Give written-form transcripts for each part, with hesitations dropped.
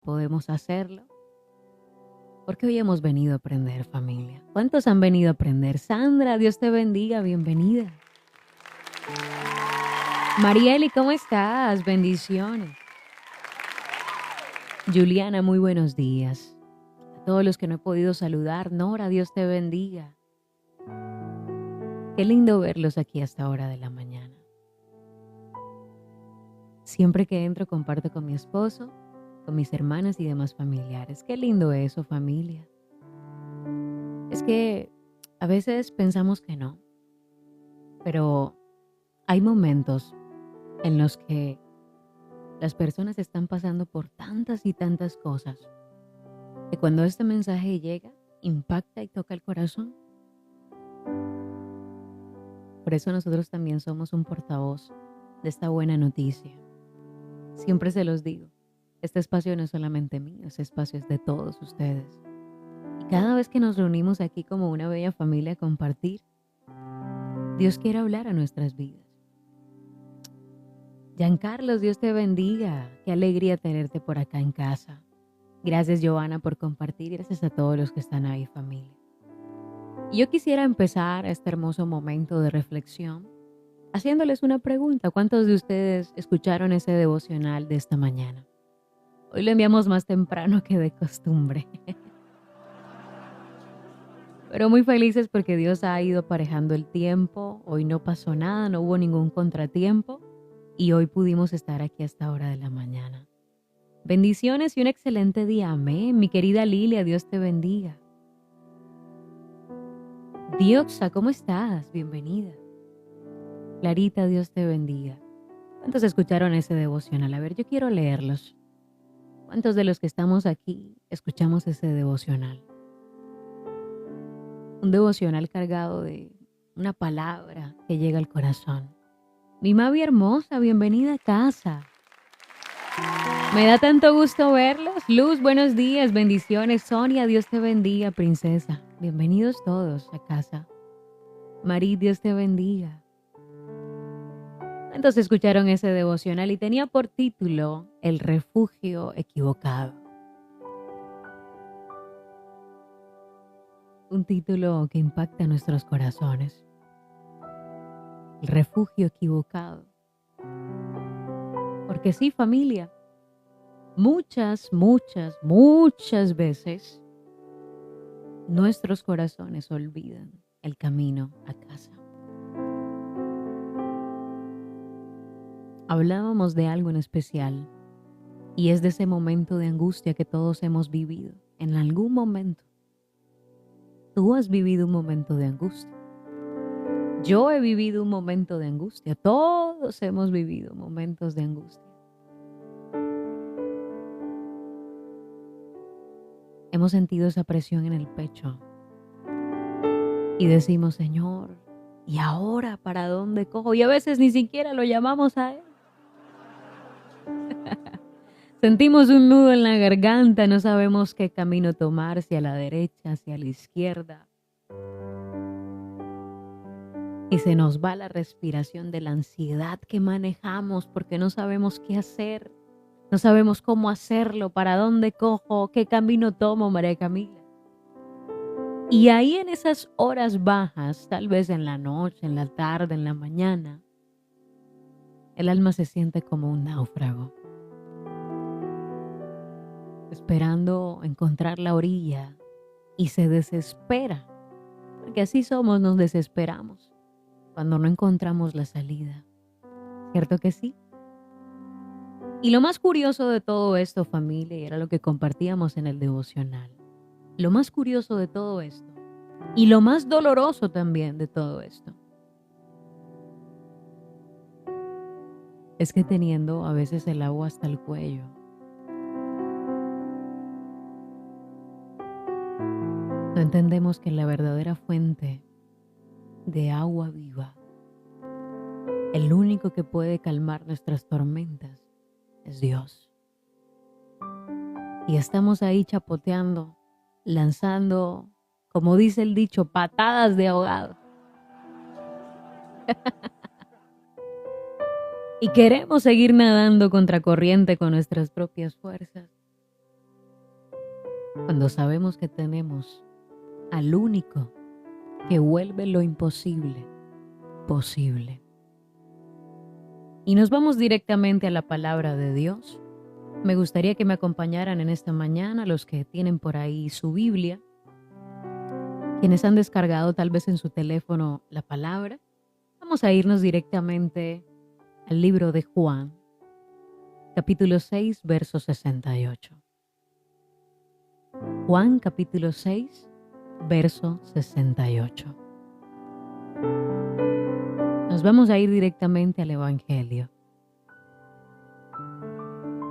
podemos hacerlo, porque hoy hemos venido a aprender, familia. ¿Cuántos han venido a aprender? Sandra, Dios te bendiga, bienvenida. Marieli, ¿cómo estás? Bendiciones. Juliana, muy buenos días. A todos los que no he podido saludar, Nora, Dios te bendiga. Qué lindo verlos aquí a esta hora de la mañana. Siempre que entro comparto con mi esposo, con mis hermanas y demás familiares. Qué lindo eso, familia. Es que a veces pensamos que no, pero hay momentos en los que las personas están pasando por tantas y tantas cosas que cuando este mensaje llega, impacta y toca el corazón. Por eso nosotros también somos un portavoz de esta buena noticia. Siempre se los digo, este espacio no es solamente mío, este espacio es de todos ustedes. Y cada vez que nos reunimos aquí como una bella familia a compartir, Dios quiere hablar a nuestras vidas. Giancarlos, Dios te bendiga. Qué alegría tenerte por acá en casa. Gracias, Giovanna, por compartir. Gracias a todos los que están ahí, familia. Y yo quisiera empezar este hermoso momento de reflexión haciéndoles una pregunta. ¿Cuántos de ustedes escucharon ese devocional de esta mañana? Hoy lo enviamos más temprano que de costumbre. Pero muy felices porque Dios ha ido aparejando el tiempo. Hoy no pasó nada, no hubo ningún contratiempo. Y hoy pudimos estar aquí a esta hora de la mañana. Bendiciones y un excelente día. Amén. Mi querida Lilia, Dios te bendiga. Dioxa, ¿cómo estás? Bienvenida. Clarita, Dios te bendiga. ¿Cuántos escucharon ese devocional? A ver, yo quiero leerlos. ¿Cuántos de los que estamos aquí escuchamos ese devocional? Un devocional cargado de una palabra que llega al corazón. Mi Mavi hermosa, bienvenida a casa. Me da tanto gusto verlos. Luz, buenos días, bendiciones. Sonia, Dios te bendiga, princesa. Bienvenidos todos a casa. Marí, Dios te bendiga. Entonces escucharon ese devocional y tenía por título El refugio equivocado. Un título que impacta nuestros corazones. El refugio equivocado. Porque sí, familia, muchas veces nuestros corazones olvidan el camino a casa. Hablábamos de algo en especial y es de ese momento de angustia que todos hemos vivido. En algún momento, tú has vivido un momento de angustia. Yo he vivido un momento de angustia. Todos hemos vivido momentos de angustia. Hemos sentido esa presión en el pecho y decimos, Señor, ¿y ahora para dónde cojo? Y a veces ni siquiera lo llamamos a Él. Sentimos un nudo en la garganta, no sabemos qué camino tomar, si a la derecha, hacia la izquierda. Y se nos va la respiración de la ansiedad que manejamos porque no sabemos qué hacer, no sabemos cómo hacerlo, para dónde cojo, qué camino tomo, María Camila. Y ahí en esas horas bajas, tal vez en la noche, en la tarde, en la mañana, el alma se siente como un náufrago, esperando encontrar la orilla y se desespera, porque así somos, nos desesperamos cuando no encontramos la salida. ¿Cierto que sí? Y lo más curioso de todo esto, familia, y era lo que compartíamos en el devocional, lo más curioso de todo esto, y lo más doloroso también de todo esto, es que teniendo a veces el agua hasta el cuello, no entendemos que la verdadera fuente de agua viva, el único que puede calmar nuestras tormentas, es Dios. Y estamos ahí chapoteando, lanzando, como dice el dicho, patadas de ahogado. Y queremos seguir nadando contracorriente con nuestras propias fuerzas. cuando sabemos que tenemos al único que vuelve lo imposible posible. Y nos vamos directamente a la palabra de Dios. Me gustaría que me acompañaran en esta mañana los que tienen por ahí su Biblia, quienes han descargado tal vez en su teléfono la palabra. Vamos a irnos directamente al libro de Juan, capítulo 6, verso 68. Juan capítulo 6, verso 68. Nos vamos a ir directamente al Evangelio.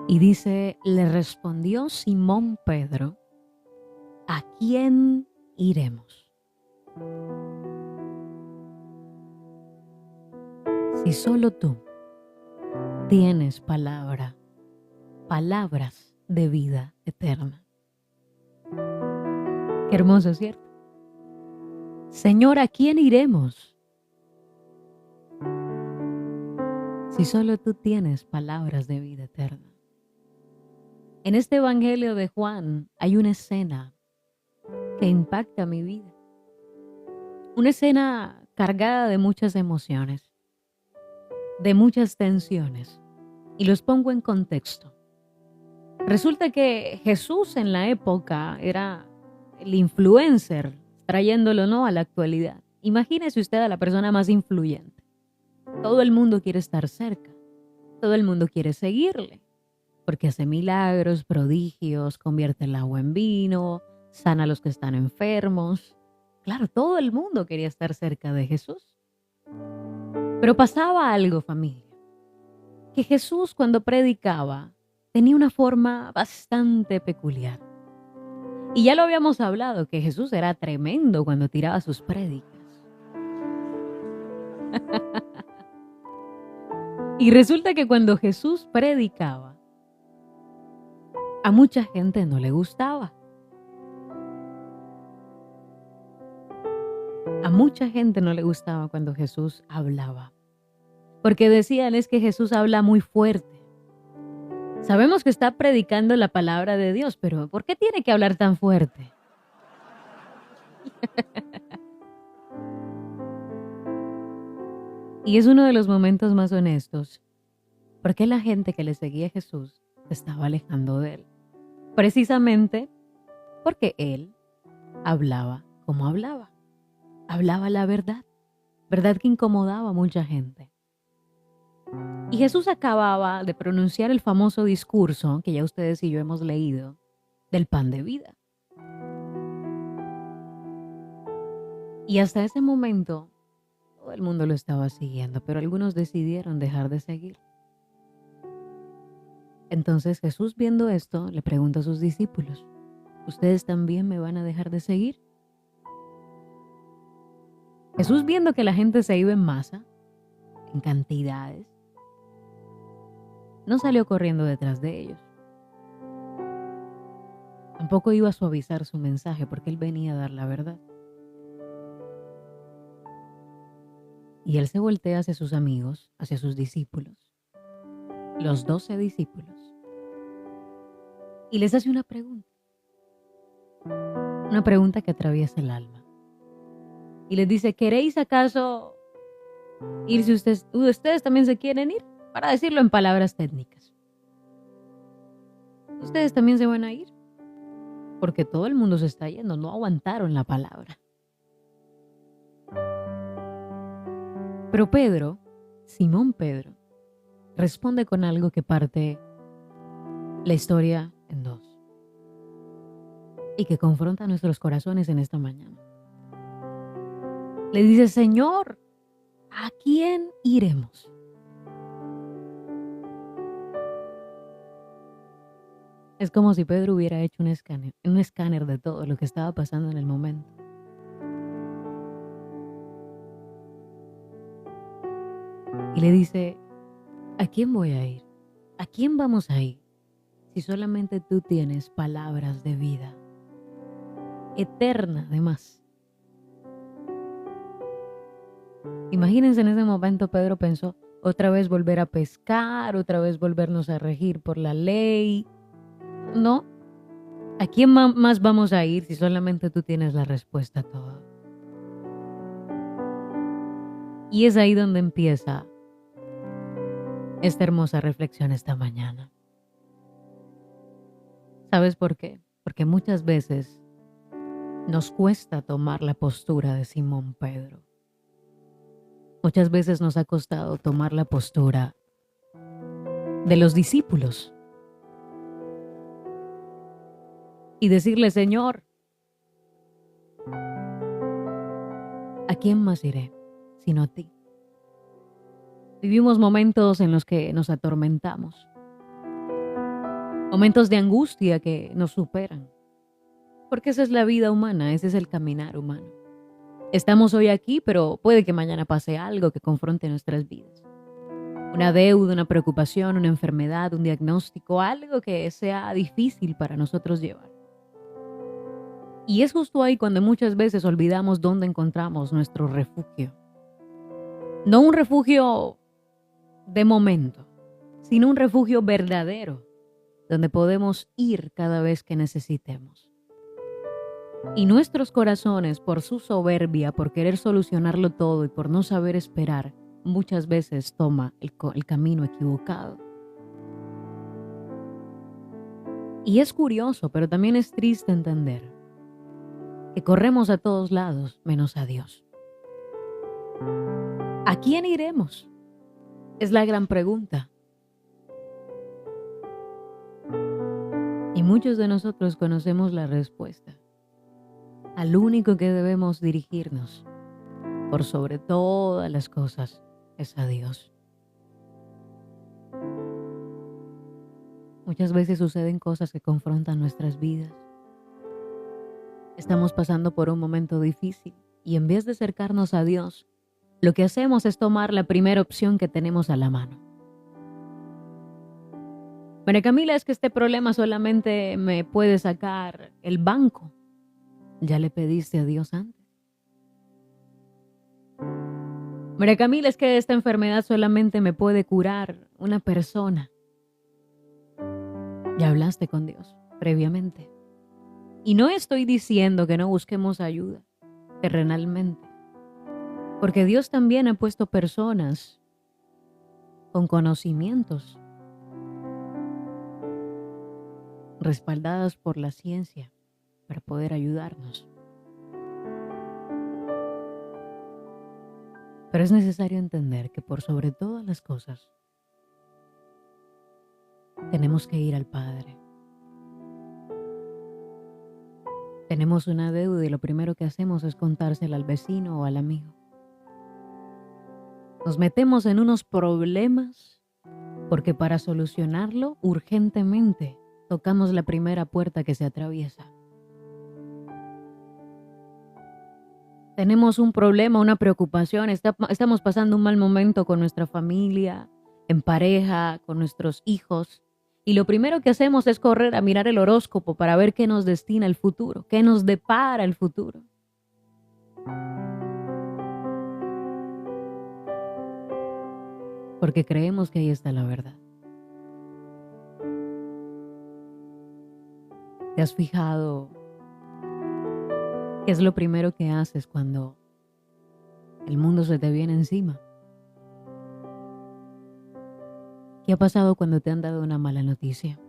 Y dice, le respondió Simón Pedro, ¿a quién iremos? Si solo tú tienes palabras de vida eterna. Qué hermoso, ¿cierto? Señor, ¿a quién iremos? Si solo tú tienes palabras de vida eterna. En este Evangelio de Juan hay una escena que impacta mi vida. Una escena cargada de muchas emociones, de muchas tensiones. Y los pongo en contexto. Resulta que Jesús en la época era el influencer, trayéndolo no a la actualidad. Imagínese usted a la persona más influyente. Todo el mundo quiere estar cerca. Todo el mundo quiere seguirle. Porque hace milagros, prodigios, convierte el agua en vino, sana a los que están enfermos. Claro, todo el mundo quería estar cerca de Jesús. Pero pasaba algo, familia. Que Jesús cuando predicaba tenía una forma bastante peculiar. Y ya lo habíamos hablado, que Jesús era tremendo cuando tiraba sus prédicas. Y resulta que cuando Jesús predicaba, a mucha gente no le gustaba. A mucha gente no le gustaba cuando Jesús hablaba. Porque decían es que Jesús habla muy fuerte. Sabemos que está predicando la palabra de Dios, pero ¿por qué tiene que hablar tan fuerte? Y es uno de los momentos más honestos, porque la gente que le seguía a Jesús se estaba alejando de él. Precisamente porque él hablaba como hablaba. Hablaba la verdad, verdad que incomodaba a mucha gente. Y Jesús acababa de pronunciar el famoso discurso que ya ustedes y yo hemos leído, del pan de vida. Y hasta ese momento todo el mundo lo estaba siguiendo, pero algunos decidieron dejar de seguir. Entonces Jesús, viendo esto, le pregunta a sus discípulos, ¿ustedes también me van a dejar de seguir? Jesús, viendo que la gente se iba en masa, en cantidades, no salió corriendo detrás de ellos. Tampoco iba a suavizar su mensaje porque él venía a dar la verdad. Y él se voltea hacia sus amigos, hacia sus discípulos, los 12 discípulos, y les hace una pregunta que atraviesa el alma. Y les dice, ¿queréis acaso irse ustedes también se quieren ir? Para decirlo en palabras técnicas. Ustedes también se van a ir. Porque todo el mundo se está yendo, no aguantaron la palabra. Pero Pedro, Simón Pedro, responde con algo que parte la historia en dos. Y que confronta nuestros corazones en esta mañana. Le dice, Señor, ¿a quién iremos? Es como si Pedro hubiera hecho un escáner de todo lo que estaba pasando en el momento. Y le dice, ¿a quién voy a ir? ¿A quién vamos a ir? Si solamente tú tienes palabras de vida eterna, además. Imagínense, en ese momento Pedro pensó, otra vez volver a pescar, otra vez volvernos a regir por la ley. No, ¿A quién más vamos a ir si solamente tú tienes la respuesta a todo? Y es ahí donde empieza esta hermosa reflexión esta mañana. ¿Sabes por qué? Porque muchas veces nos cuesta tomar la postura de Simón Pedro. Muchas veces nos ha costado tomar la postura de los discípulos y decirle, Señor, ¿a quién más iré sino a ti? Vivimos momentos en los que nos atormentamos, momentos de angustia que nos superan, porque esa es la vida humana, ese es el caminar humano. Estamos hoy aquí, pero puede que mañana pase algo que confronte nuestras vidas. Una deuda, una preocupación, una enfermedad, un diagnóstico, algo que sea difícil para nosotros llevar. Y es justo ahí cuando muchas veces olvidamos dónde encontramos nuestro refugio. No un refugio de momento, sino un refugio verdadero, donde podemos ir cada vez que necesitemos. Y nuestros corazones, por su soberbia, por querer solucionarlo todo y por no saber esperar, muchas veces toma el camino equivocado. Y es curioso, pero también es triste entender que corremos a todos lados menos a Dios. ¿A quién iremos? Es la gran pregunta. Y muchos de nosotros conocemos la respuesta. Al único que debemos dirigirnos, por sobre todas las cosas, es a Dios. Muchas veces suceden cosas que confrontan nuestras vidas. Estamos pasando por un momento difícil y en vez de acercarnos a Dios, lo que hacemos es tomar la primera opción que tenemos a la mano. María Camila, es que este problema solamente me puede sacar el banco. ¿Ya le pediste a Dios antes? María Camila, es que esta enfermedad solamente me puede curar una persona. Ya hablaste con Dios previamente. Y no estoy diciendo que no busquemos ayuda terrenalmente, porque Dios también ha puesto personas con conocimientos, respaldadas por la ciencia, para poder ayudarnos. Pero es necesario entender que por sobre todas las cosas, tenemos que ir al Padre. Tenemos una deuda y lo primero que hacemos es contársela al vecino o al amigo. Nos metemos en unos problemas porque para solucionarlo urgentemente tocamos la primera puerta que se atraviesa. Tenemos un problema, una preocupación, estamos pasando un mal momento con nuestra familia, en pareja, con nuestros hijos. Y lo primero que hacemos es correr a mirar el horóscopo para ver qué nos destina el futuro, qué nos depara el futuro. Porque creemos que ahí está la verdad. ¿Te has fijado qué es lo primero que haces cuando el mundo se te viene encima? ¿Qué ha pasado cuando te han dado una mala noticia?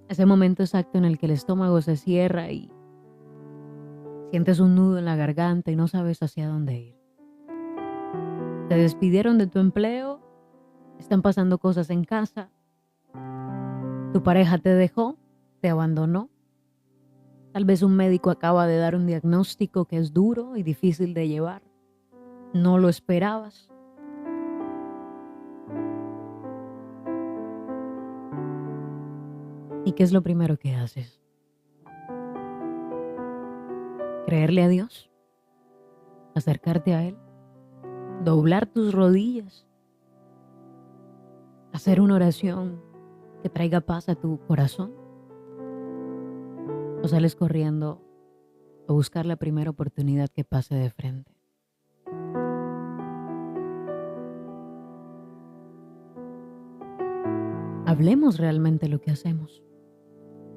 Ese momento exacto en el que el estómago se cierra y sientes un nudo en la garganta y no sabes hacia dónde ir. Te despidieron de tu empleo, están pasando cosas en casa, tu pareja te dejó, te abandonó. Tal vez un médico acaba de dar un diagnóstico que es duro y difícil de llevar. No lo esperabas. ¿Y qué es lo primero que haces? ¿Creerle a Dios? ¿Acercarte a Él? ¿Doblar tus rodillas? ¿Hacer una oración que traiga paz a tu corazón? ¿O sales corriendo a buscar la primera oportunidad que pase de frente? Hablemos realmente lo que hacemos.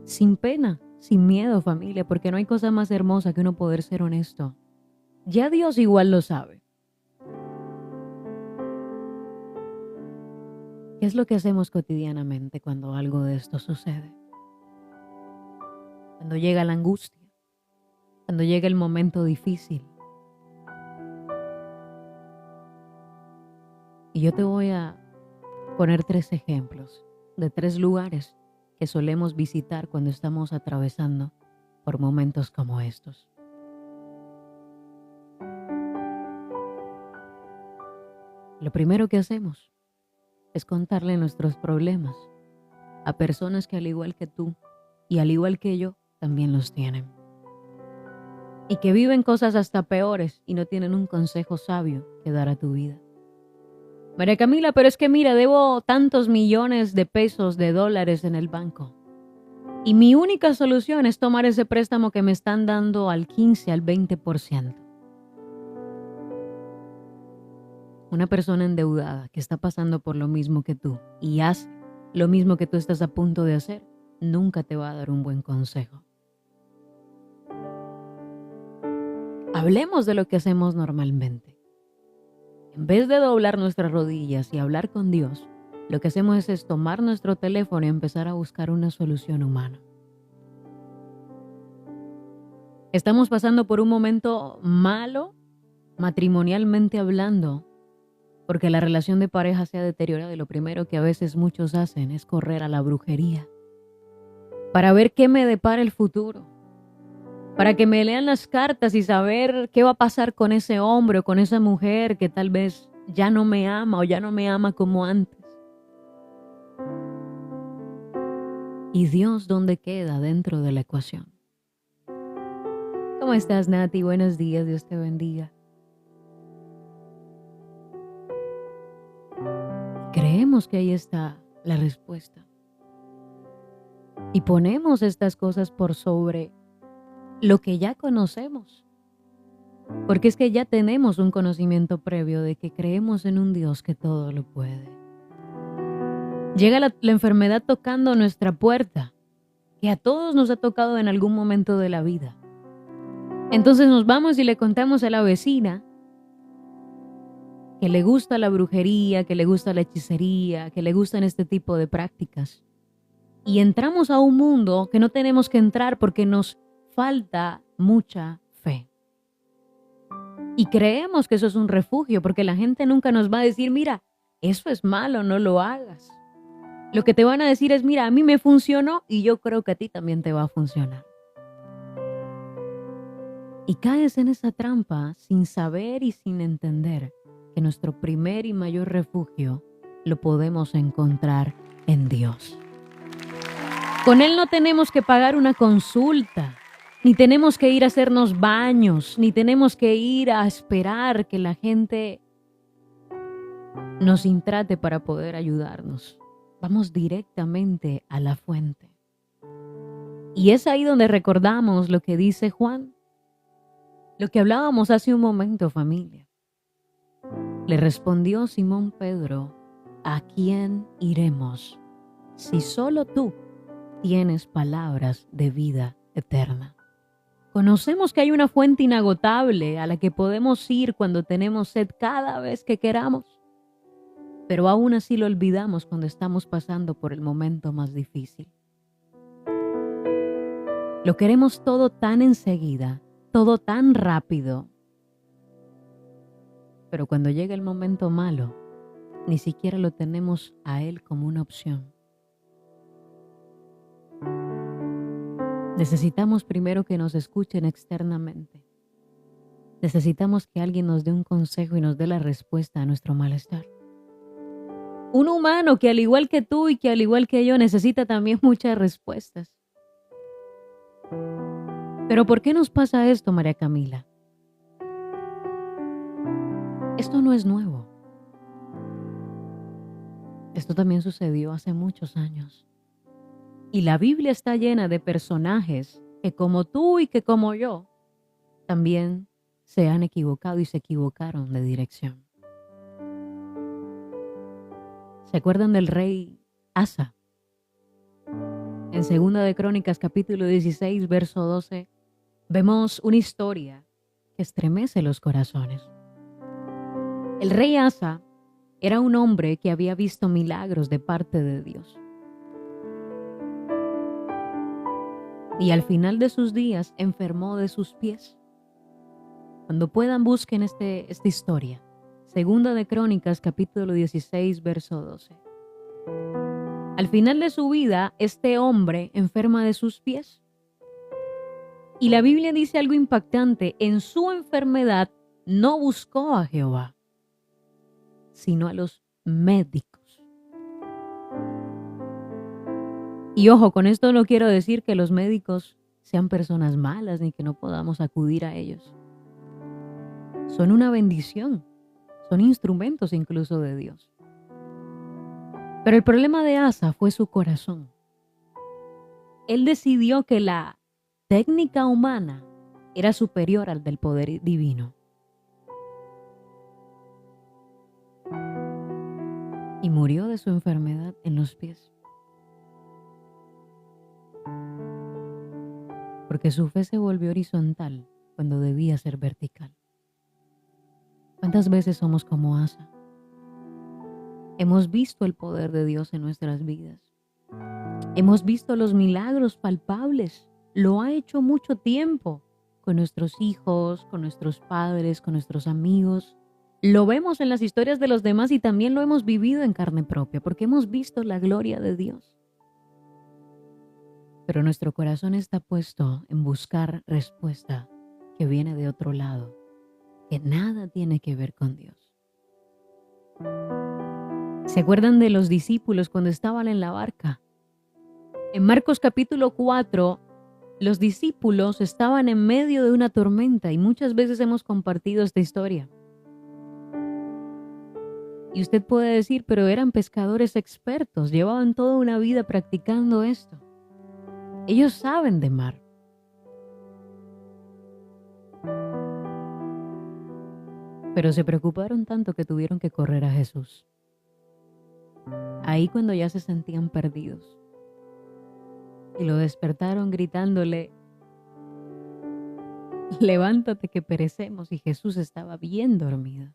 sin pena, sin miedo, familia, porque no hay cosa más hermosa que uno poder ser honesto. Ya Dios igual lo sabe. ¿Qué es lo que hacemos cotidianamente cuando algo de esto sucede? Cuando llega la angustia, cuando llega el momento difícil. Y yo te voy a poner 3 ejemplos de 3 lugares que solemos visitar cuando estamos atravesando por momentos como estos. Lo primero que hacemos es contarle nuestros problemas a personas que al igual que tú y al igual que yo también los tienen. Y que viven cosas hasta peores y no tienen un consejo sabio que dar a tu vida. María Camila, pero es que mira, debo tantos millones de pesos, de dólares en el banco. Y mi única solución es tomar ese préstamo que me están dando al 15, al 20%. Una persona endeudada que está pasando por lo mismo que tú y hace lo mismo que tú estás a punto de hacer, nunca te va a dar un buen consejo. Hablemos de lo que hacemos normalmente. En vez de doblar nuestras rodillas y hablar con Dios, lo que hacemos es tomar nuestro teléfono y empezar a buscar una solución humana. Estamos pasando por un momento malo, matrimonialmente hablando, porque la relación de pareja se ha deteriorado y lo primero que a veces muchos hacen es correr a la brujería para ver qué me depara el futuro, para que me lean las cartas y saber qué va a pasar con ese hombre o con esa mujer que tal vez ya no me ama o ya no me ama como antes. ¿Y Dios dónde queda dentro de la ecuación? ¿Cómo estás, Nati? Buenos días, Dios te bendiga. Creemos que ahí está la respuesta. Y ponemos estas cosas por sobre lo que ya conocemos. Porque es que ya tenemos un conocimiento previo de que creemos en un Dios que todo lo puede. Llega la enfermedad tocando nuestra puerta, que a todos nos ha tocado en algún momento de la vida. Entonces nos vamos y le contamos a la vecina que le gusta la brujería, que le gusta la hechicería, que le gustan este tipo de prácticas. Y entramos a un mundo que no tenemos que entrar porque nos falta mucha fe. Y creemos que eso es un refugio porque la gente nunca nos va a decir, mira, eso es malo, no lo hagas. Lo que te van a decir es, mira, a mí me funcionó y yo creo que a ti también te va a funcionar. Y caes en esa trampa sin saber y sin entender que nuestro primer y mayor refugio lo podemos encontrar en Dios. Con Él no tenemos que pagar una consulta, ni tenemos que ir a hacernos baños, ni tenemos que ir a esperar que la gente nos intrate para poder ayudarnos. Vamos directamente a la fuente. Y es ahí donde recordamos lo que dice Juan, lo que hablábamos hace un momento, familia. Le respondió Simón Pedro, ¿a quién iremos si solo tú tienes palabras de vida eterna? Conocemos que hay una fuente inagotable a la que podemos ir cuando tenemos sed cada vez que queramos, pero aún así lo olvidamos cuando estamos pasando por el momento más difícil. Lo queremos todo tan enseguida, todo tan rápido, pero cuando llega el momento malo, ni siquiera lo tenemos a Él como una opción. Necesitamos primero que nos escuchen externamente. Necesitamos que alguien nos dé un consejo y nos dé la respuesta a nuestro malestar. Un humano que al igual que tú y que al igual que yo necesita también muchas respuestas. Pero ¿por qué nos pasa esto, María Camila? Esto no es nuevo. Esto también sucedió hace muchos años. Y la Biblia está llena de personajes que como tú y que como yo, también se han equivocado y se equivocaron de dirección. ¿Se acuerdan del rey Asa? En Segunda de Crónicas, capítulo 16, verso 12, vemos una historia que estremece los corazones. El rey Asa era un hombre que había visto milagros de parte de Dios. Y al final de sus días enfermó de sus pies. Cuando puedan, busquen esta historia. Segunda de Crónicas, capítulo 16, verso 12. Al final de su vida, este hombre enferma de sus pies. Y la Biblia dice algo impactante. En su enfermedad no buscó a Jehová, sino a los médicos. Y ojo, con esto no quiero decir que los médicos sean personas malas ni que no podamos acudir a ellos. Son una bendición, son instrumentos incluso de Dios. Pero el problema de Asa fue su corazón. Él decidió que la técnica humana era superior al del poder divino. Y murió de su enfermedad en los pies. Porque su fe se volvió horizontal cuando debía ser vertical. ¿Cuántas veces somos como Asa? Hemos visto el poder de Dios en nuestras vidas. Hemos visto los milagros palpables. Lo ha hecho mucho tiempo con nuestros hijos, con nuestros padres, con nuestros amigos. Lo vemos en las historias de los demás y también lo hemos vivido en carne propia porque hemos visto la gloria de Dios. Pero nuestro corazón está puesto en buscar respuesta que viene de otro lado, que nada tiene que ver con Dios. ¿Se acuerdan de los discípulos cuando estaban en la barca? En Marcos capítulo 4, los discípulos estaban en medio de una tormenta y muchas veces hemos compartido esta historia. Y usted puede decir, pero eran pescadores expertos, llevaban toda una vida practicando esto. Ellos saben de mar. Pero se preocuparon tanto que tuvieron que correr a Jesús. Ahí cuando ya se sentían perdidos. Y lo despertaron gritándole, levántate que perecemos. Y Jesús estaba bien dormido.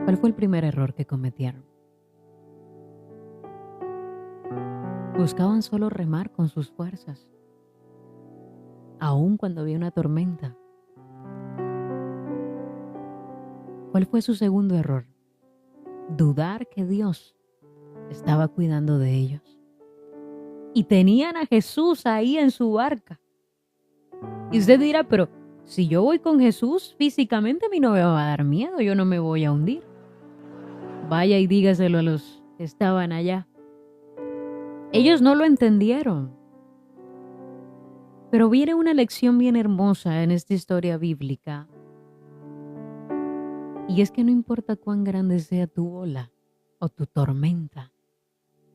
¿Cuál fue el primer error que cometieron? Buscaban solo remar con sus fuerzas, aun cuando había una tormenta. ¿Cuál fue su segundo error? Dudar que Dios estaba cuidando de ellos. Y tenían a Jesús ahí en su barca. Y usted dirá, pero si yo voy con Jesús, físicamente a mí no me va a dar miedo, yo no me voy a hundir. Vaya y dígaselo a los que estaban allá. Ellos no lo entendieron. Pero viene una lección bien hermosa en esta historia bíblica. Y es que no importa cuán grande sea tu ola o tu tormenta,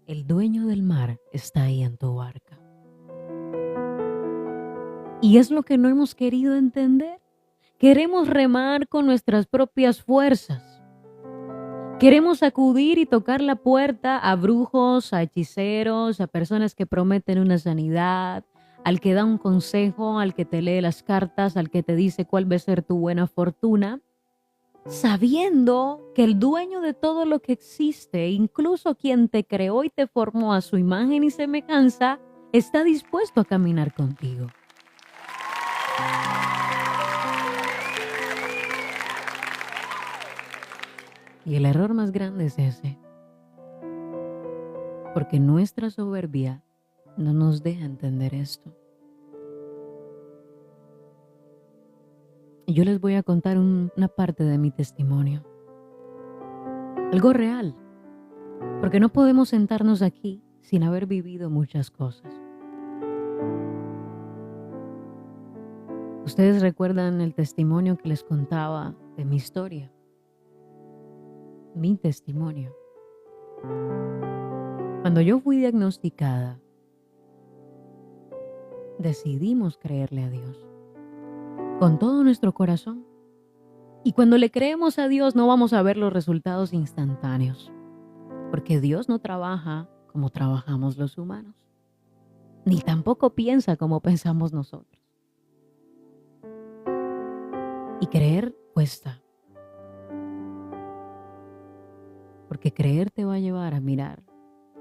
el dueño del mar está ahí en tu barca. Y es lo que no hemos querido entender. Queremos remar con nuestras propias fuerzas. Queremos acudir y tocar la puerta a brujos, a hechiceros, a personas que prometen una sanidad, al que da un consejo, al que te lee las cartas, al que te dice cuál va a ser tu buena fortuna, sabiendo que el dueño de todo lo que existe, incluso quien te creó y te formó a su imagen y semejanza, está dispuesto a caminar contigo. Y el error más grande es ese, porque nuestra soberbia no nos deja entender esto. Y yo les voy a contar una parte de mi testimonio, algo real, porque no podemos sentarnos aquí sin haber vivido muchas cosas. Ustedes recuerdan el testimonio que les contaba de mi historia. Mi testimonio. Cuando yo fui diagnosticada, decidimos creerle a Dios con todo nuestro corazón. Y cuando le creemos a Dios no vamos a ver los resultados instantáneos, porque Dios no trabaja como trabajamos los humanos, ni tampoco piensa como pensamos nosotros. Y creer cuesta, porque creer te va a llevar a mirar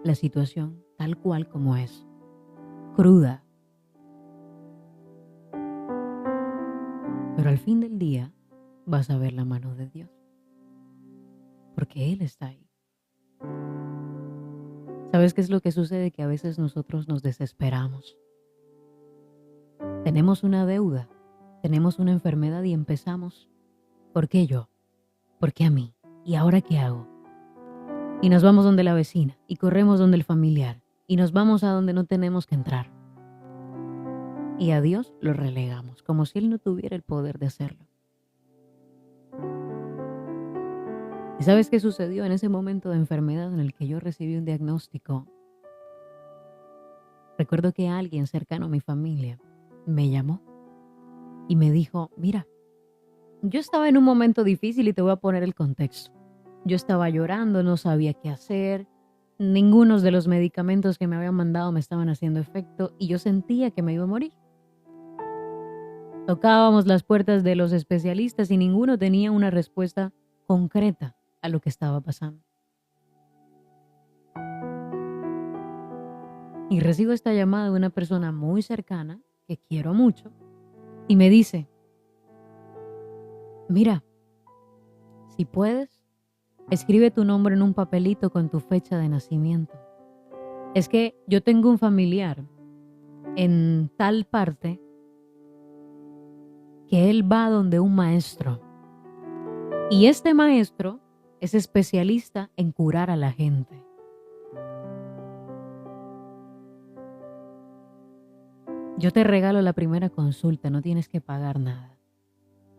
la situación tal cual como es, cruda. Pero al fin del día vas a ver la mano de Dios, porque Él está ahí. ¿Sabes qué es lo que sucede? Que a veces nosotros nos desesperamos. Tenemos una deuda, tenemos una enfermedad y empezamos, ¿por qué yo? ¿Por qué a mí? ¿Y ahora qué hago? Y nos vamos donde la vecina, y corremos donde el familiar, y nos vamos a donde no tenemos que entrar. Y a Dios lo relegamos, como si Él no tuviera el poder de hacerlo. ¿Y sabes qué sucedió en ese momento de enfermedad en el que yo recibí un diagnóstico? Recuerdo que alguien cercano a mi familia me llamó y me dijo, mira, yo estaba en un momento difícil y te voy a poner el contexto. Yo estaba llorando, no sabía qué hacer, ninguno de los medicamentos que me habían mandado me estaban haciendo efecto y yo sentía que me iba a morir. Tocábamos las puertas de los especialistas y ninguno tenía una respuesta concreta a lo que estaba pasando. Y recibo esta llamada de una persona muy cercana, que quiero mucho, y me dice, mira, si puedes, escribe tu nombre en un papelito con tu fecha de nacimiento. Es que yo tengo un familiar en tal parte que él va donde un maestro. Y este maestro es especialista en curar a la gente. Yo te regalo la primera consulta, no tienes que pagar nada.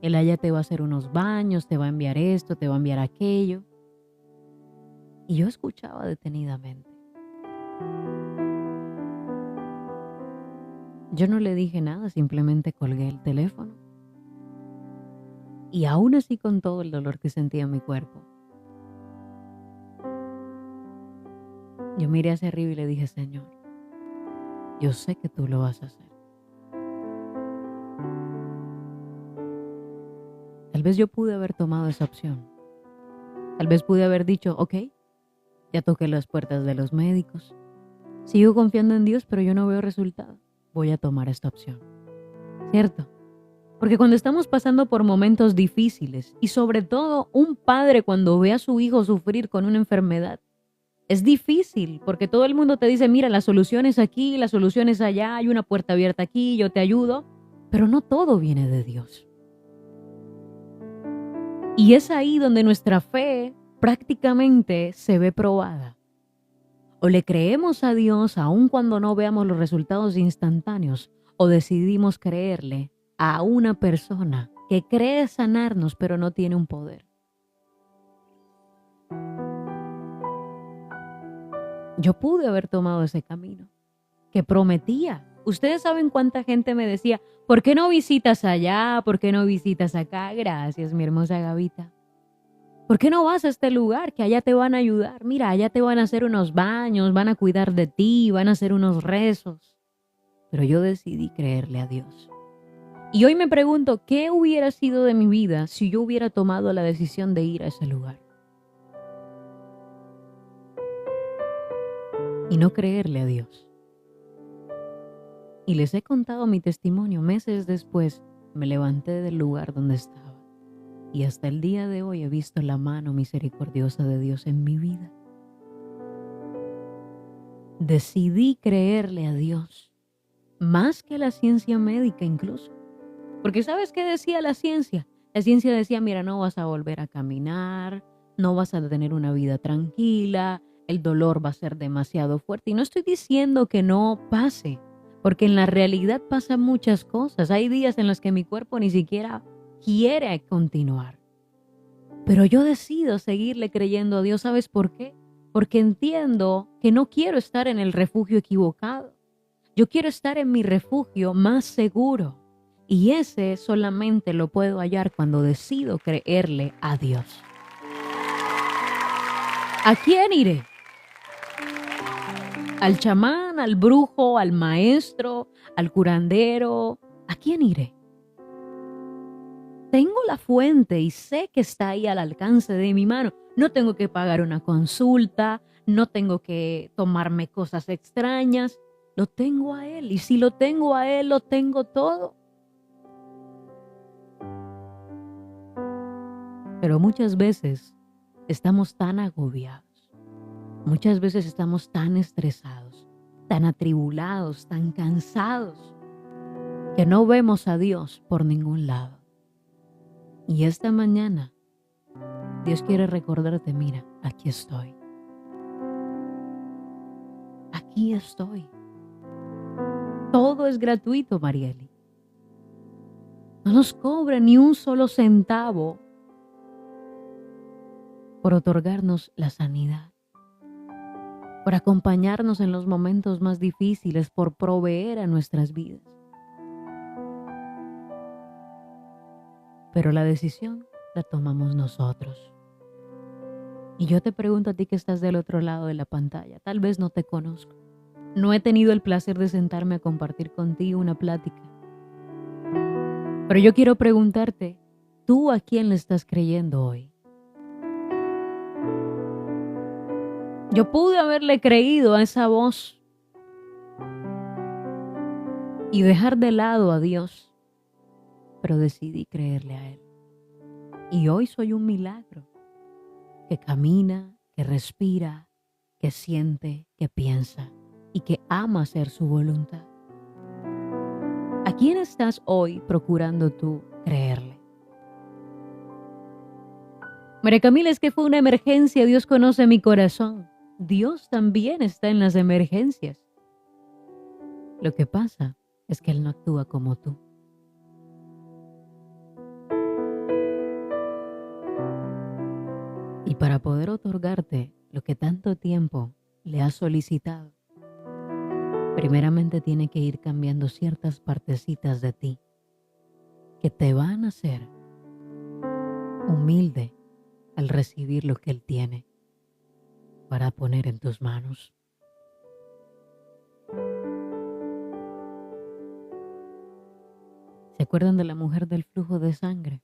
Él allá te va a hacer unos baños, te va a enviar esto, te va a enviar aquello. Y yo escuchaba detenidamente. Yo no le dije nada, simplemente colgué el teléfono. Y aún así con todo el dolor que sentía en mi cuerpo, yo miré hacia arriba y le dije, Señor, yo sé que tú lo vas a hacer. Tal vez yo pude haber tomado esa opción. Tal vez pude haber dicho, ok, ya toqué las puertas de los médicos. Sigo confiando en Dios, pero yo no veo resultado. Voy a tomar esta opción. ¿Cierto? Porque cuando estamos pasando por momentos difíciles y sobre todo un padre cuando ve a su hijo sufrir con una enfermedad, es difícil porque todo el mundo te dice, mira, la solución es aquí, la solución es allá, hay una puerta abierta aquí, yo te ayudo, pero no todo viene de Dios. Y es ahí donde nuestra fe prácticamente se ve probada. O le creemos a Dios aun cuando no veamos los resultados instantáneos, o decidimos creerle a una persona que cree sanarnos pero no tiene un poder. Yo pude haber tomado ese camino que prometía. Ustedes saben cuánta gente me decía, ¿por qué no visitas allá? ¿Por qué no visitas acá? Gracias, mi hermosa Gavita. ¿Por qué no vas a este lugar que allá te van a ayudar? Mira, allá te van a hacer unos baños, van a cuidar de ti, van a hacer unos rezos. Pero yo decidí creerle a Dios. Y hoy me pregunto, ¿qué hubiera sido de mi vida si yo hubiera tomado la decisión de ir a ese lugar? Y no creerle a Dios. Y les he contado mi testimonio. Meses después me levanté del lugar donde estaba. Y hasta el día de hoy he visto la mano misericordiosa de Dios en mi vida. Decidí creerle a Dios, más que a la ciencia médica incluso. Porque ¿sabes qué decía la ciencia? La ciencia decía, mira, no vas a volver a caminar, no vas a tener una vida tranquila, el dolor va a ser demasiado fuerte. Y no estoy diciendo que no pase, porque en la realidad pasan muchas cosas. Hay días en los que mi cuerpo ni siquiera quiere continuar. Pero yo decido seguirle creyendo a Dios. ¿Sabes por qué? Porque entiendo que no quiero estar en el refugio equivocado. Yo quiero estar en mi refugio más seguro. Y ese solamente lo puedo hallar cuando decido creerle a Dios. ¿A quién iré? ¿Al chamán, al brujo, al maestro, al curandero? ¿A quién iré? Tengo la fuente y sé que está ahí al alcance de mi mano. No tengo que pagar una consulta, no tengo que tomarme cosas extrañas. Lo tengo a Él y si lo tengo a Él, lo tengo todo. Pero muchas veces estamos tan agobiados, muchas veces estamos tan estresados, tan atribulados, tan cansados, que no vemos a Dios por ningún lado. Y esta mañana Dios quiere recordarte, mira, aquí estoy. Aquí estoy. Todo es gratuito, Marieli. No nos cobra ni un solo centavo por otorgarnos la sanidad, por acompañarnos en los momentos más difíciles, por proveer a nuestras vidas. Pero la decisión la tomamos nosotros. Y yo te pregunto a ti que estás del otro lado de la pantalla, tal vez no te conozco. No he tenido el placer de sentarme a compartir contigo una plática. Pero yo quiero preguntarte, ¿tú a quién le estás creyendo hoy? Yo pude haberle creído a esa voz y dejar de lado a Dios, pero decidí creerle a Él. Y hoy soy un milagro, que camina, que respira, que siente, que piensa y que ama hacer su voluntad. ¿A quién estás hoy procurando tú creerle? María Camila, es que fue una emergencia, Dios conoce mi corazón. Dios también está en las emergencias. Lo que pasa es que Él no actúa como tú. Y para poder otorgarte lo que tanto tiempo le has solicitado, primeramente tiene que ir cambiando ciertas partecitas de ti que te van a hacer humilde al recibir lo que Él tiene para poner en tus manos. ¿Se acuerdan de la mujer del flujo de sangre?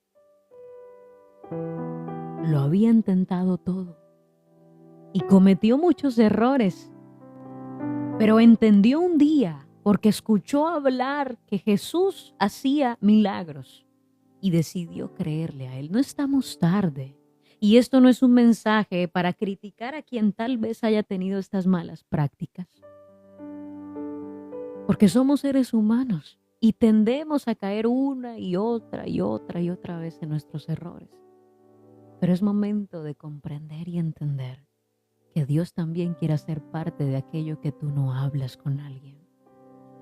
Lo había intentado todo y cometió muchos errores, pero entendió un día porque escuchó hablar que Jesús hacía milagros y decidió creerle a Él. No estamos tarde. Y esto no es un mensaje para criticar a quien tal vez haya tenido estas malas prácticas. Porque somos seres humanos y tendemos a caer una y otra y otra y otra vez en nuestros errores. Pero es momento de comprender y entender que Dios también quiere ser parte de aquello que tú no hablas con alguien.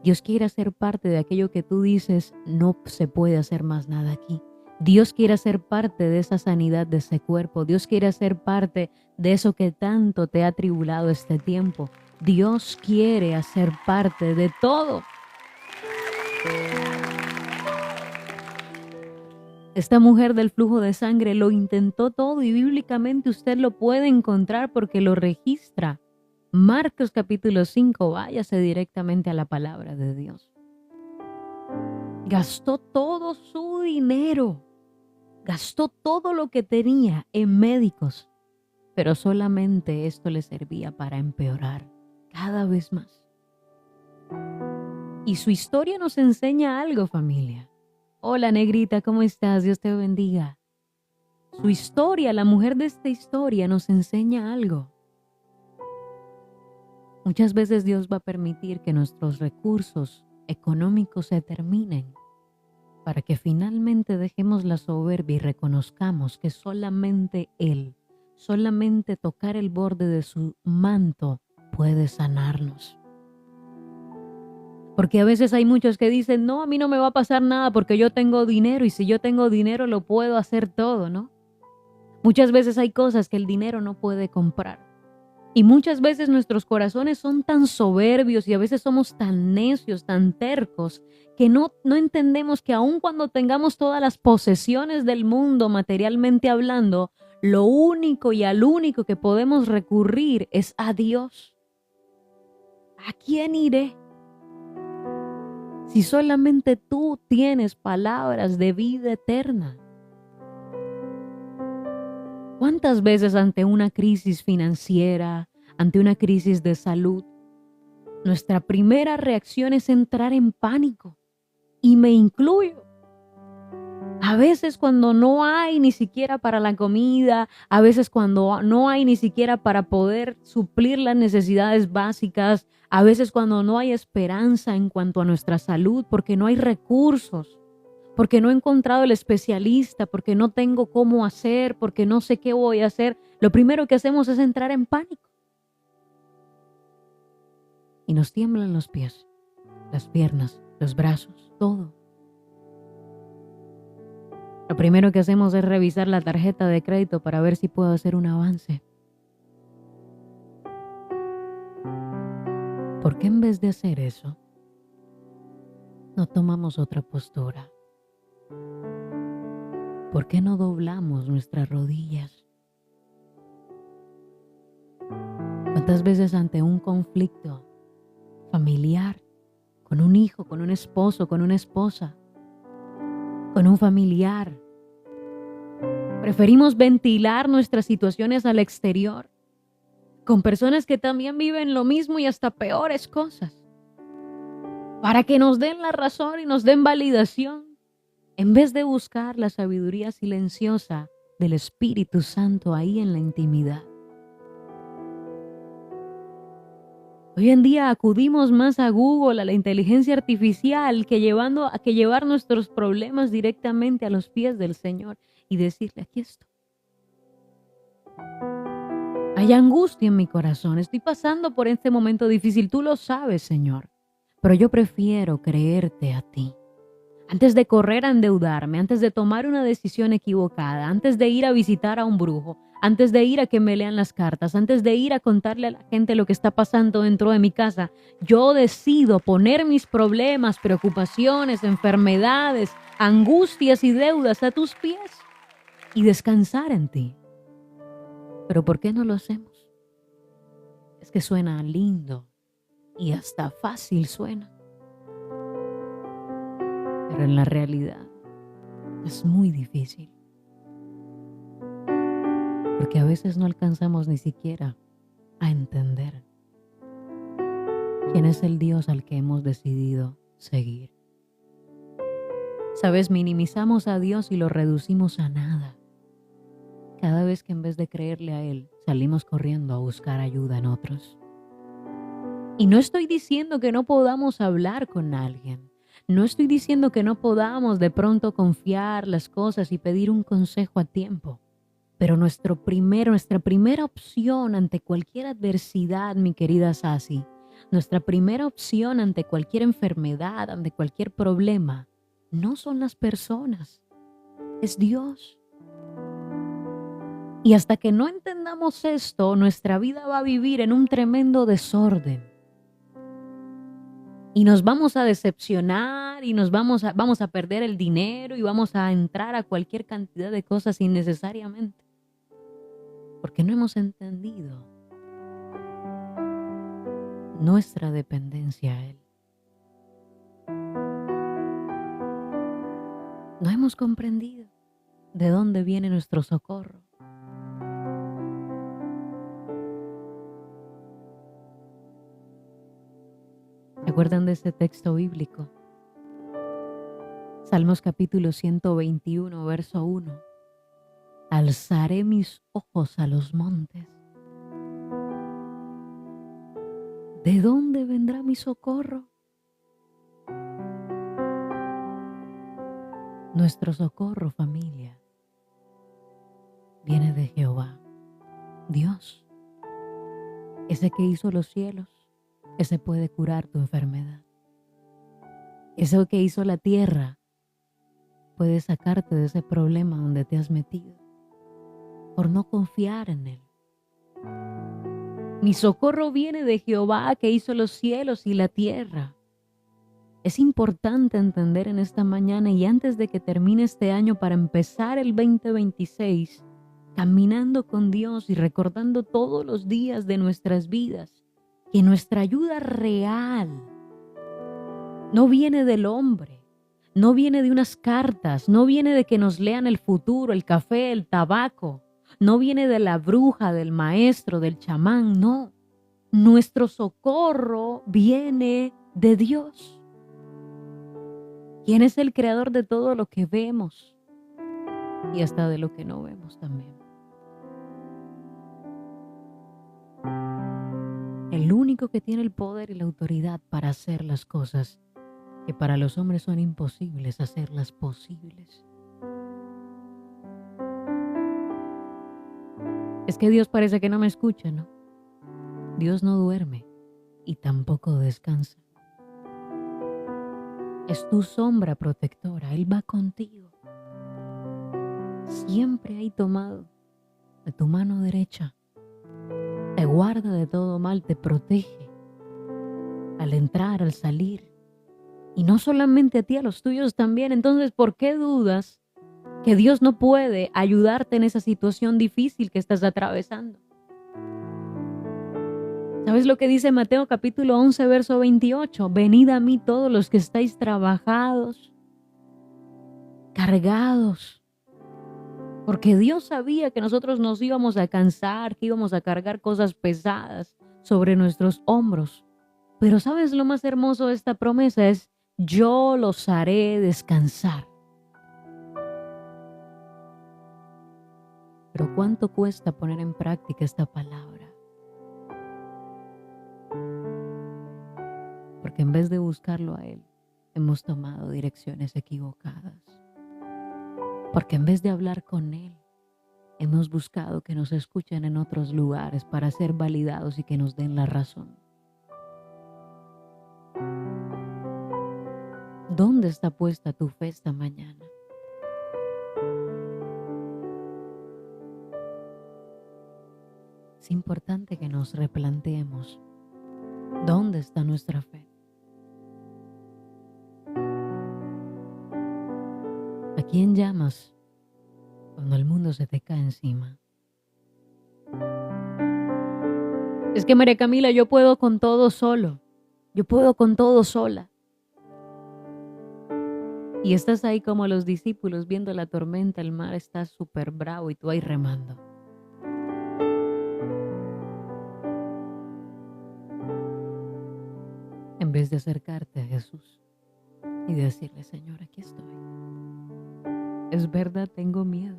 Dios quiere ser parte de aquello que tú dices, no se puede hacer más nada aquí. Dios quiere ser parte de esa sanidad de ese cuerpo. Dios quiere ser parte de eso que tanto te ha atribulado este tiempo. Dios quiere hacer parte de todo. Esta mujer del flujo de sangre lo intentó todo y bíblicamente usted lo puede encontrar porque lo registra. Marcos capítulo 5, váyase directamente a la palabra de Dios. Gastó todo su dinero, gastó todo lo que tenía en médicos, pero solamente esto le servía para empeorar cada vez más. Y su historia nos enseña algo, familia. Hola, negrita, ¿cómo estás? Dios te bendiga. Su historia, la mujer de esta historia, nos enseña algo. Muchas veces Dios va a permitir que nuestros recursos económicos se terminen para que finalmente dejemos la soberbia y reconozcamos que solamente Él, solamente tocar el borde de su manto puede sanarnos. Porque a veces hay muchos que dicen, no, a mí no me va a pasar nada porque yo tengo dinero y si yo tengo dinero lo puedo hacer todo, ¿no? Muchas veces hay cosas que el dinero no puede comprar. Y muchas veces nuestros corazones son tan soberbios y a veces somos tan necios, tan tercos, que no entendemos que aun cuando tengamos todas las posesiones del mundo materialmente hablando, lo único y al único que podemos recurrir es a Dios. ¿A quién iré? Si solamente tú tienes palabras de vida eterna. ¿Cuántas veces ante una crisis financiera, ante una crisis de salud, nuestra primera reacción es entrar en pánico? Y me incluyo. A veces cuando no hay ni siquiera para la comida, a veces cuando no hay ni siquiera para poder suplir las necesidades básicas, a veces cuando no hay esperanza en cuanto a nuestra salud, porque no hay recursos, porque no he encontrado el especialista, porque no tengo cómo hacer, porque no sé qué voy a hacer, lo primero que hacemos es entrar en pánico. Y nos tiemblan los pies, las piernas, los brazos, todo. Lo primero que hacemos es revisar la tarjeta de crédito para ver si puedo hacer un avance. ¿Por qué en vez de hacer eso, no tomamos otra postura? ¿Por qué no doblamos nuestras rodillas? ¿Cuántas veces ante un conflicto familiar, con un hijo, con un esposo, con una esposa, con un familiar, preferimos ventilar nuestras situaciones al exterior, con personas que también viven lo mismo y hasta peores cosas, para que nos den la razón y nos den validación, en vez de buscar la sabiduría silenciosa del Espíritu Santo ahí en la intimidad? Hoy en día acudimos más a Google, a la inteligencia artificial, que llevar nuestros problemas directamente a los pies del Señor y decirle: aquí estoy. Hay angustia en mi corazón, estoy pasando por este momento difícil, tú lo sabes, Señor, pero yo prefiero creerte a ti. Antes de correr a endeudarme, antes de tomar una decisión equivocada, antes de ir a visitar a un brujo, antes de ir a que me lean las cartas, antes de ir a contarle a la gente lo que está pasando dentro de mi casa, yo decido poner mis problemas, preocupaciones, enfermedades, angustias y deudas a tus pies y descansar en ti. Pero ¿por qué no lo hacemos? Es que suena lindo y hasta fácil suena. Pero en la realidad es muy difícil. Porque a veces no alcanzamos ni siquiera a entender quién es el Dios al que hemos decidido seguir. Sabes, minimizamos a Dios y lo reducimos a nada. Cada vez que en vez de creerle a Él, salimos corriendo a buscar ayuda en otros. Y no estoy diciendo que no podamos hablar con alguien. No estoy diciendo que no podamos de pronto confiar las cosas y pedir un consejo a tiempo. Pero nuestra primera opción ante cualquier adversidad, mi querida Sasi, nuestra primera opción ante cualquier enfermedad, ante cualquier problema, no son las personas, es Dios. Y hasta que no entendamos esto, nuestra vida va a vivir en un tremendo desorden. Y nos vamos a decepcionar y vamos a perder el dinero y vamos a entrar a cualquier cantidad de cosas innecesariamente. Porque no hemos entendido nuestra dependencia a Él. No hemos comprendido de dónde viene nuestro socorro. ¿Se acuerdan de ese texto bíblico? Salmos capítulo 121, verso 1. Alzaré mis ojos a los montes. ¿De dónde vendrá mi socorro? Nuestro socorro, familia, viene de Jehová, Dios, ese que hizo los cielos, ese puede curar tu enfermedad. Ese que hizo la tierra puede sacarte de ese problema donde te has metido por no confiar en Él. Mi socorro viene de Jehová que hizo los cielos y la tierra. Es importante entender en esta mañana y antes de que termine este año para empezar el 2026, caminando con Dios y recordando todos los días de nuestras vidas que nuestra ayuda real no viene del hombre, no viene de unas cartas, no viene de que nos lean el futuro, el café, el tabaco, no viene de la bruja, del maestro, del chamán, no. Nuestro socorro viene de Dios, quien es el creador de todo lo que vemos y hasta de lo que no vemos también. El único que tiene el poder y la autoridad para hacer las cosas que para los hombres son imposibles, hacerlas posibles. Es que Dios parece que no me escucha, ¿no? Dios no duerme y tampoco descansa. Es tu sombra protectora, Él va contigo. Siempre hay tomado de tu mano derecha. Te guarda de todo mal, te protege al entrar, al salir. Y no solamente a ti, a los tuyos también. Entonces, ¿por qué dudas que Dios no puede ayudarte en esa situación difícil que estás atravesando? ¿Sabes lo que dice Mateo capítulo 11, verso 28? Venid a mí todos los que estáis trabajados, cargados. Porque Dios sabía que nosotros nos íbamos a cansar, que íbamos a cargar cosas pesadas sobre nuestros hombros. Pero ¿sabes lo más hermoso de esta promesa? Es: yo los haré descansar. Pero ¿cuánto cuesta poner en práctica esta palabra? Porque en vez de buscarlo a Él, hemos tomado direcciones equivocadas. Porque en vez de hablar con Él, hemos buscado que nos escuchen en otros lugares para ser validados y que nos den la razón. ¿Dónde está puesta tu fe esta mañana? Es importante que nos replanteemos dónde está nuestra fe. ¿A quién llamas cuando el mundo se te cae encima? Es que María Camila, yo puedo con todo solo. Yo puedo con todo sola. Y estás ahí como los discípulos viendo la tormenta, el mar está súper bravo y tú ahí remando. En vez de acercarte a Jesús y decirle: Señor, aquí estoy. Es verdad, tengo miedo.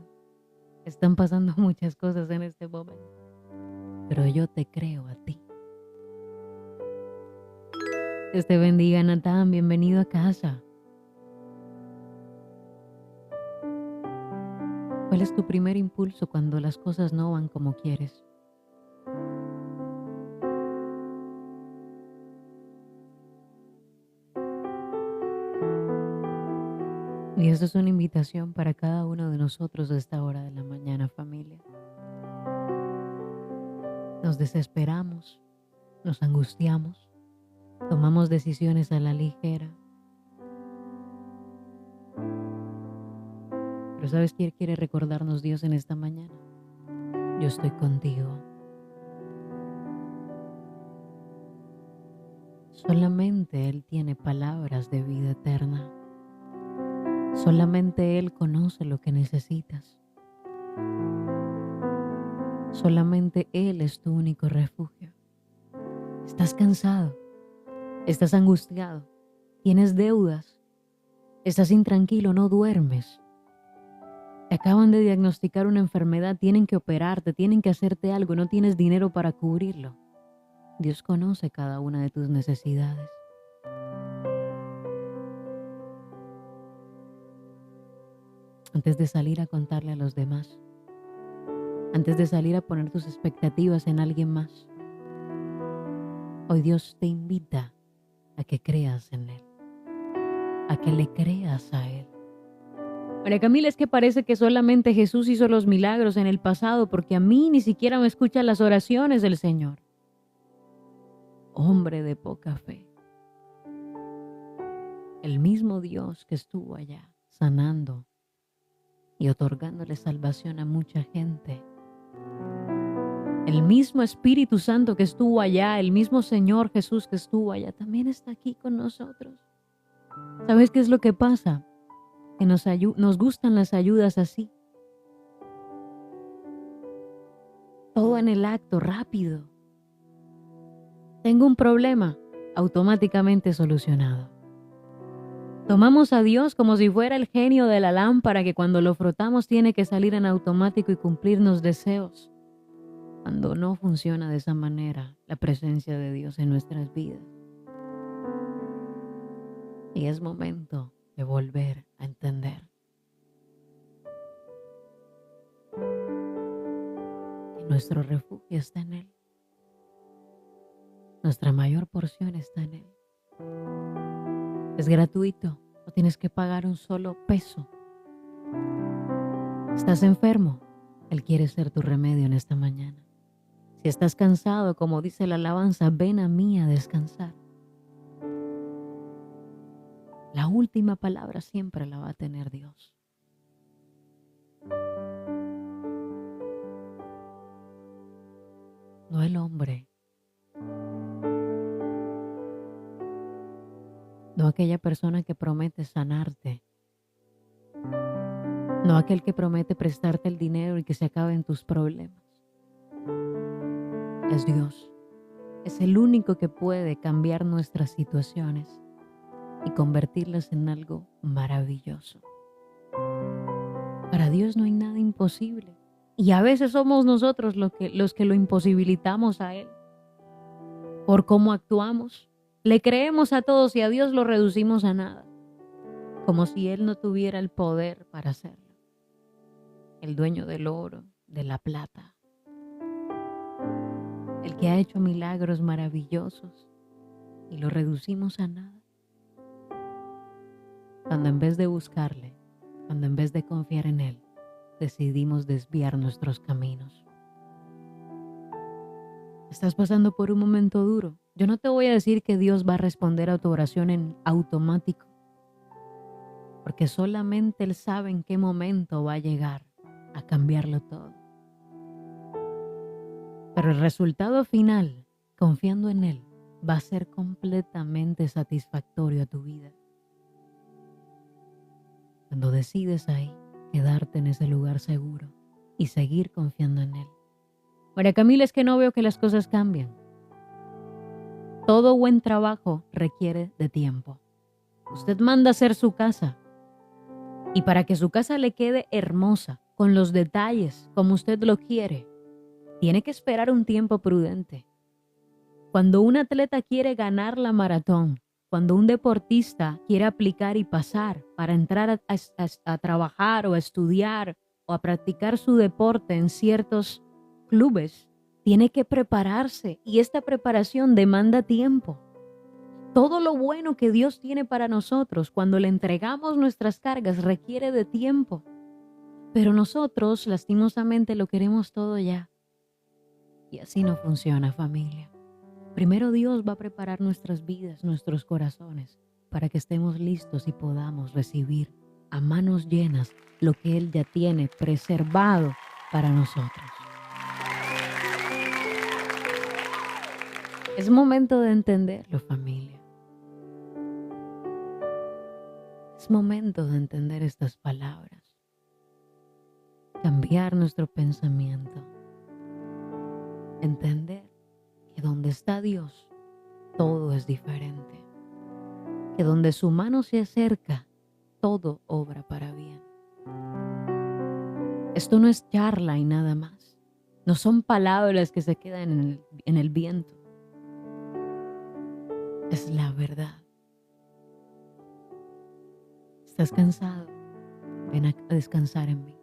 Están pasando muchas cosas en este momento, pero yo te creo a ti. Dios te bendiga, Natán. Bienvenido a casa. ¿Cuál es tu primer impulso cuando las cosas no van como quieres? Y eso es una invitación para cada uno de nosotros a esta hora de la mañana, familia. Nos desesperamos, nos angustiamos, tomamos decisiones a la ligera. Pero ¿sabes qué quiere recordarnos Dios en esta mañana? Yo estoy contigo. Solamente Él tiene palabras de vida eterna. Solamente Él conoce lo que necesitas. Solamente Él es tu único refugio. ¿Estás cansado? ¿Estás angustiado? ¿Tienes deudas? ¿Estás intranquilo? ¿No duermes? Te acaban de diagnosticar una enfermedad, tienen que operarte, tienen que hacerte algo, no tienes dinero para cubrirlo. Dios conoce cada una de tus necesidades. Antes de salir a contarle a los demás, antes de salir a poner tus expectativas en alguien más, hoy Dios te invita a que creas en Él, a que le creas a Él. María Camila, es que parece que solamente Jesús hizo los milagros en el pasado, porque a mí ni siquiera me escuchan las oraciones del Señor. Hombre de poca fe. El mismo Dios que estuvo allá sanando y otorgándole salvación a mucha gente, El mismo Espíritu Santo que estuvo allá, el mismo Señor Jesús que estuvo allá, también está aquí con nosotros. ¿Sabes qué es lo que pasa? Que nos gustan las ayudas así. Todo en el acto, rápido. Tengo un problema, automáticamente solucionado. Tomamos a Dios como si fuera el genio de la lámpara que cuando lo frotamos tiene que salir en automático y cumplirnos deseos. Cuando no funciona de esa manera la presencia de Dios en nuestras vidas. Y es momento de volver a entender que nuestro refugio está en Él. Nuestra mayor porción está en Él. Es gratuito, no tienes que pagar un solo peso. ¿Estás enfermo? Él quiere ser tu remedio en esta mañana. Si estás cansado, como dice la alabanza, ven a mí a descansar. La última palabra siempre la va a tener Dios. No el hombre. No aquella persona que promete sanarte. No aquel que promete prestarte el dinero y que se acaben tus problemas. Es Dios. Es el único que puede cambiar nuestras situaciones y convertirlas en algo maravilloso. Para Dios no hay nada imposible. Y a veces somos nosotros los que lo imposibilitamos a Él. Por cómo actuamos. Le creemos a todos y a Dios lo reducimos a nada. Como si Él no tuviera el poder para hacerlo. El dueño del oro, de la plata. El que ha hecho milagros maravillosos. Y lo reducimos a nada. Cuando en vez de buscarle, cuando en vez de confiar en Él, decidimos desviar nuestros caminos. Estás pasando por un momento duro. Yo no te voy a decir que Dios va a responder a tu oración en automático, porque solamente Él sabe en qué momento va a llegar a cambiarlo todo. Pero el resultado final, confiando en Él, va a ser completamente satisfactorio a tu vida. Cuando decides ahí quedarte en ese lugar seguro y seguir confiando en Él. María Camila, es que no veo que las cosas cambien. Todo buen trabajo requiere de tiempo. Usted manda a hacer su casa y para que su casa le quede hermosa, con los detalles como usted lo quiere, tiene que esperar un tiempo prudente. Cuando un atleta quiere ganar la maratón, cuando un deportista quiere aplicar y pasar para entrar a trabajar o a estudiar o a practicar su deporte en ciertos clubes, tiene que prepararse y esta preparación demanda tiempo. Todo lo bueno que Dios tiene para nosotros cuando le entregamos nuestras cargas requiere de tiempo. Pero nosotros lastimosamente lo queremos todo ya. Y así no funciona, familia. Primero Dios va a preparar nuestras vidas, nuestros corazones, para que estemos listos y podamos recibir a manos llenas lo que Él ya tiene preservado para nosotros. Es momento de entenderlo, familia. Es momento de entender estas palabras. Cambiar nuestro pensamiento. Entender que donde está Dios, todo es diferente. Que donde su mano se acerca, todo obra para bien. Esto no es charla y nada más. No son palabras que se quedan en el viento. Es la verdad. ¿Estás cansado? Ven a descansar en mí.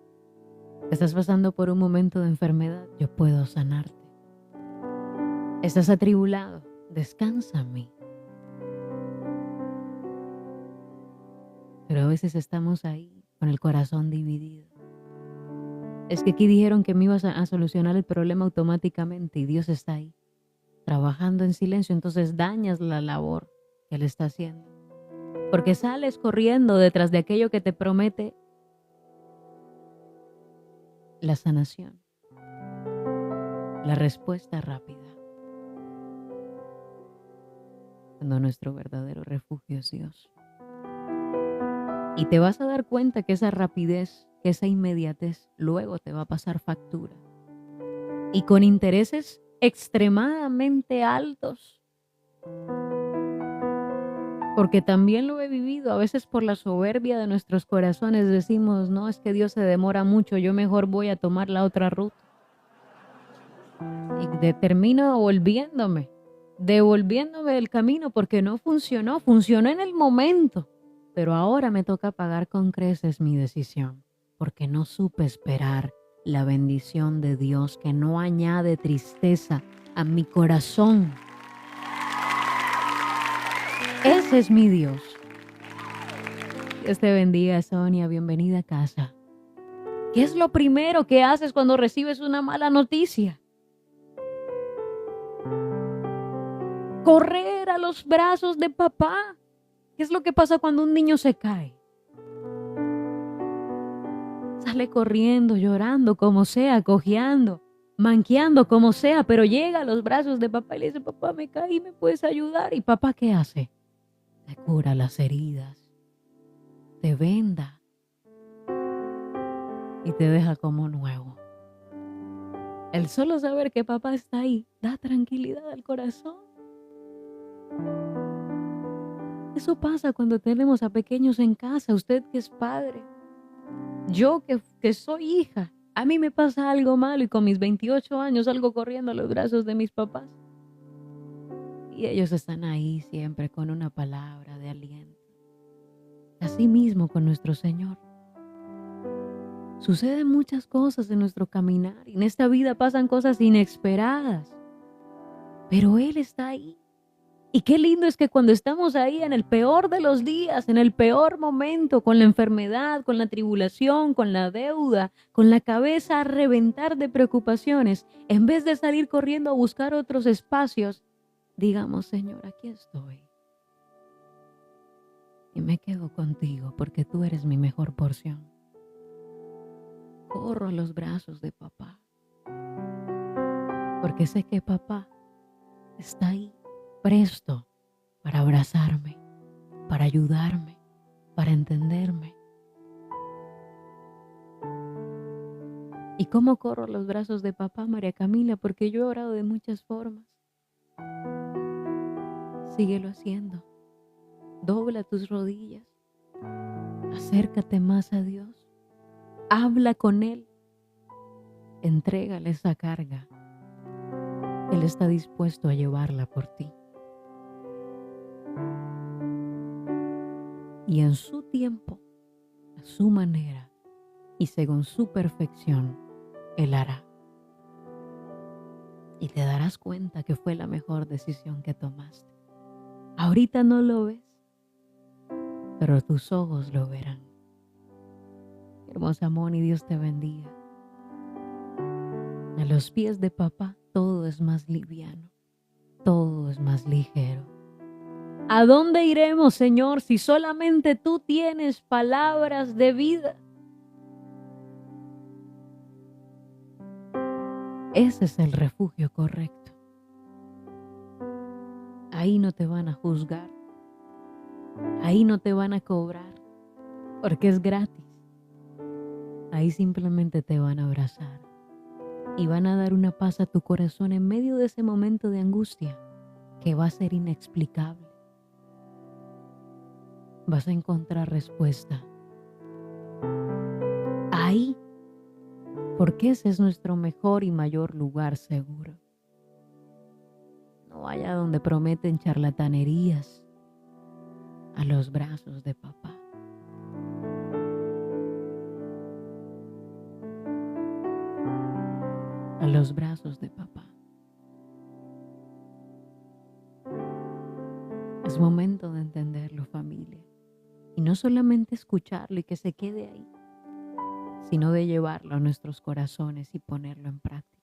¿Estás pasando por un momento de enfermedad? Yo puedo sanarte. ¿Estás atribulado? Descansa en mí. Pero a veces estamos ahí con el corazón dividido. Es que aquí dijeron que me ibas a solucionar el problema automáticamente y Dios está ahí, trabajando en silencio, entonces dañas la labor que Él está haciendo. Porque sales corriendo detrás de aquello que te promete la sanación. la respuesta rápida, cuando nuestro verdadero refugio es Dios. Y te vas a dar cuenta que esa rapidez, que esa inmediatez, luego te va a pasar factura. Y con intereses extremadamente altos. Porque también lo he vivido, a veces por la soberbia de nuestros corazones decimos, no, es que Dios se demora mucho, yo mejor voy a tomar la otra ruta. Y termino devolviéndome del camino porque no funcionó, funcionó en el momento. Pero ahora me toca pagar con creces mi decisión, porque no supe esperar la bendición de Dios que no añade tristeza a mi corazón. Ese es mi Dios. Dios te bendiga, Sonia, bienvenida a casa. ¿Qué es lo primero que haces cuando recibes una mala noticia? Correr a los brazos de papá. ¿Qué es lo que pasa cuando un niño se cae? Sale corriendo, llorando, como sea, cojeando, manqueando, como sea, pero llega a los brazos de papá y le dice, papá, me caí, ¿me puedes ayudar? ¿Y papá qué hace? Te cura las heridas, te venda y te deja como nuevo. El solo saber que papá está ahí da tranquilidad al corazón. Eso pasa cuando tenemos a pequeños en casa, usted que es padre. Yo que soy hija, a mí me pasa algo malo y con mis 28 años salgo corriendo a los brazos de mis papás. Y ellos están ahí siempre con una palabra de aliento. Así mismo con nuestro Señor. Suceden muchas cosas en nuestro caminar y en esta vida pasan cosas inesperadas. Pero Él está ahí. Y qué lindo es que cuando estamos ahí en el peor de los días, en el peor momento, con la enfermedad, con la tribulación, con la deuda, con la cabeza a reventar de preocupaciones, en vez de salir corriendo a buscar otros espacios, digamos, Señor, aquí estoy. Y me quedo contigo porque tú eres mi mejor porción. Corro a los brazos de papá, porque sé que papá está ahí, presto para abrazarme, para ayudarme, para entenderme. ¿Y cómo corro a los brazos de papá, María Camila? Porque yo he orado de muchas formas. Síguelo haciendo. Dobla tus rodillas. Acércate más a Dios. Habla con Él. Entrégale esa carga. Él está dispuesto a llevarla por ti. Y en su tiempo, a su manera y según su perfección, Él hará. Y te darás cuenta que fue la mejor decisión que tomaste. Ahorita no lo ves, pero tus ojos lo verán. Hermosa Moni, Dios te bendiga. A los pies de papá todo es más liviano, todo es más ligero. ¿A dónde iremos, Señor, si solamente tú tienes palabras de vida? Ese es el refugio correcto. Ahí no te van a juzgar, ahí no te van a cobrar, porque es gratis. Ahí simplemente te van a abrazar y van a dar una paz a tu corazón en medio de ese momento de angustia que va a ser inexplicable. Vas a encontrar respuesta ahí, porque ese es nuestro mejor y mayor lugar seguro. No vaya donde prometen charlatanerías, a los brazos de papá. A los brazos de papá. Es momento de entenderlo, familia. Y no solamente escucharlo y que se quede ahí, sino de llevarlo a nuestros corazones y ponerlo en práctica.